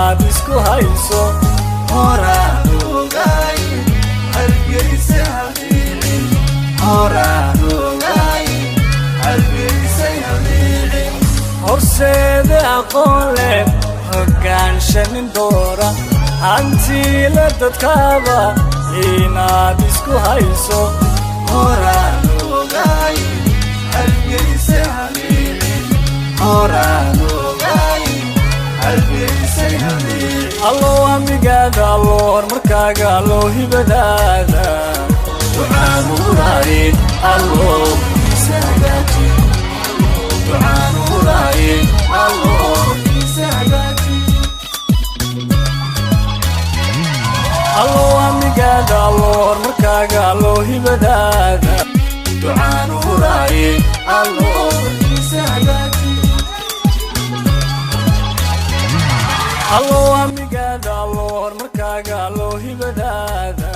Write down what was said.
inaad isku hayso horaan ogaay hargeysa habiicin horaan ogaay hargeysa habiicin horseeda aqoon leh hogaanshanin doora hantiile dadkaaba inaad isku hayso horaan ogaay hargeysa habiicin horaan ogaay hargeysa habiicin allo amigaada allo horumarkaaga allo hibadaada ducaan uraaye allo isa hagaaji ducaan uraaye allo isa hagaaji allo amigaada allo horumarkaaga allo hibadaada ducaan uraaye allo isa hagaaji allo amigaada allo horumarkaaga allo hibadaada